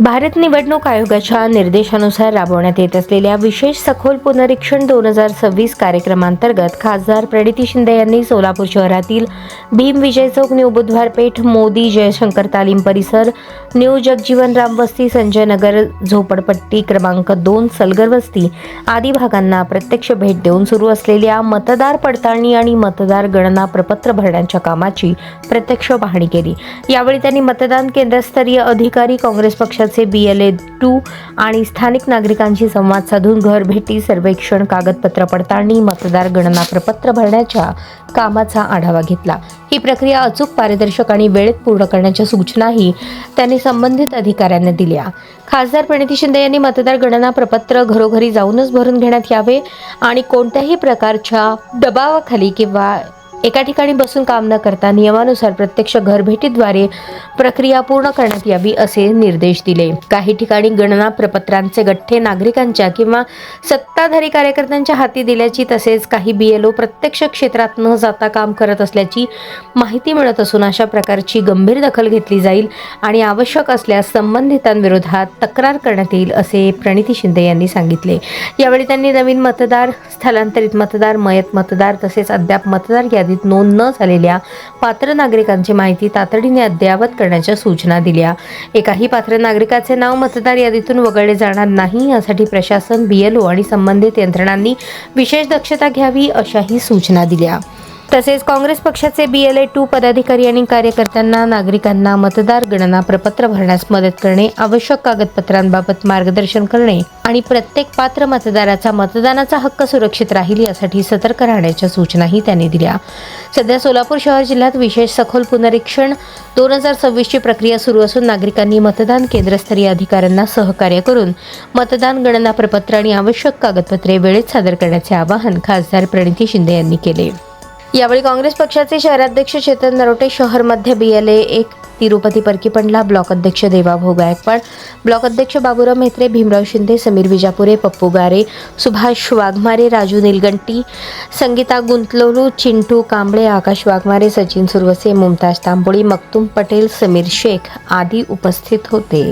भारत निवडणूक आयोगाच्या निर्देशानुसार राबवण्यात येत असलेल्या विशेष सखोल पुनरीक्षण 2026 कार्यक्रमांतर्गत खासदार प्रणिती शिंदे यांनी सोलापूर शहरातील भीम विजय चौक, न्यू बुधवार पेठ, मोदी जयशंकर तालीम परिसर, न्यू जगजीवन राम वस्ती, संजय नगर झोपडपट्टी क्रमांक 2, सलगर वस्ती आदी भागांना प्रत्यक्ष भेट देऊन सुरू असलेल्या मतदार पडताळणी आणि मतदार गणना प्रपत्र भरण्याच्या कामाची प्रत्यक्ष पाहणी केली। यावेळी त्यांनी मतदान केंद्रस्तरीय अधिकारी, काँग्रेस पक्षाचे BLA-2 आणि स्थानिक नागरिकांशी संवाद साधून घरभेटी, सर्वेक्षण, कागदपत्र पडताळणी, मतदार गणना प्रपत्र भरण्याच्या कामाचा आढावा घेतला। ही प्रक्रिया अचूक, पारदर्शक आणि वेळेत पूर्ण करण्याच्या सूचनाही त्यांनी संबंधित अधिकाऱ्यांना दिल्या। खासदार प्रणिती शिंदे यांनी मतदार गणना प्रपत्र घरोघरी जाऊनच भरून घेण्यात यावे आणि कोणत्याही प्रकारच्या दबावाखाली किंवा एका ठिकाणी बसून काम न करता नियमानुसार प्रत्यक्ष घरभेटीद्वारे प्रक्रिया पूर्ण करण्यात यावी असे निर्देश दिले। काही ठिकाणी गणना प्रपत्रांचे गठ्ठे नागरिकांच्या किंवा सत्ताधारी कार्यकर्त्यांच्या हाती दिल्याची, तसेच काही BLO प्रत्यक्ष क्षेत्रात न जाता काम करत असल्याची माहिती मिळत असून अशा प्रकारची गंभीर दखल घेतली जाईल आणि आवश्यक असल्यास संबंधितांविरोधात तक्रार करण्यात येईल असे प्रणिती शिंदे यांनी सांगितले। यावेळी त्यांनी नवीन मतदार, स्थलांतरित मतदार, मयत मतदार तसेच अद्याप मतदार यादीत नोंद न झालेल्या पात्र नागरिकांची माहिती तातडीने अद्ययावत करण्याच्या सूचना दिल्या। एकाही पात्र नागरिकाचे नाव मतदार यादीतून वगळले जाणार नाही यासाठी प्रशासन, BLO आणि संबंधित यंत्रणांनी विशेष दक्षता घ्यावी अशाही सूचना दिल्या। तसेच काँग्रेस पक्षाचे BLA-2 पदाधिकारी आणि कार्यकर्त्यांना नागरिकांना मतदार गणना प्रपत्र भरण्यास मदत करणे, आवश्यक कागदपत्रांबाबत मार्गदर्शन करणे आणि प्रत्येक पात्र मतदाराचा मतदानाचा हक्क सुरक्षित राहील यासाठी सतर्क राहण्याच्या सूचनाही त्यांनी दिल्या। सध्या सोलापूर शहर जिल्ह्यात विशेष सखोल पुनरीक्षण 2026 ची प्रक्रिया सुरू असून नागरिकांनी मतदान केंद्रस्तरीय अधिकाऱ्यांना सहकार्य करून मतदान गणना प्रपत्र आणि आवश्यक कागदपत्रे वेळेत सादर करण्याचे आवाहन खासदार प्रणिती शिंदे यांनी केले। यावेळी काँग्रेस पक्षाचे शहराध्यक्ष चेतन नरोटे, शहर मध्य BLA-1 तिरुपती परकीपंडला, ब्लॉक अध्यक्ष देवाभाऊ गायकवाड, ब्लॉक अध्यक्ष बाबूराव म्हेत्रे, भीमराव शिंदे, समीर विजापुरे, पप्पू गारे, सुभाष वाघमारे, राजू निलगंटी, संगीता गुंतलोलू, चिंटू कांबळे, आकाश वाघमारे, सचिन सुरवसे, मुमताज तांबोळी, मक्तूम पटेल, समीर शेख आदी उपस्थित होते।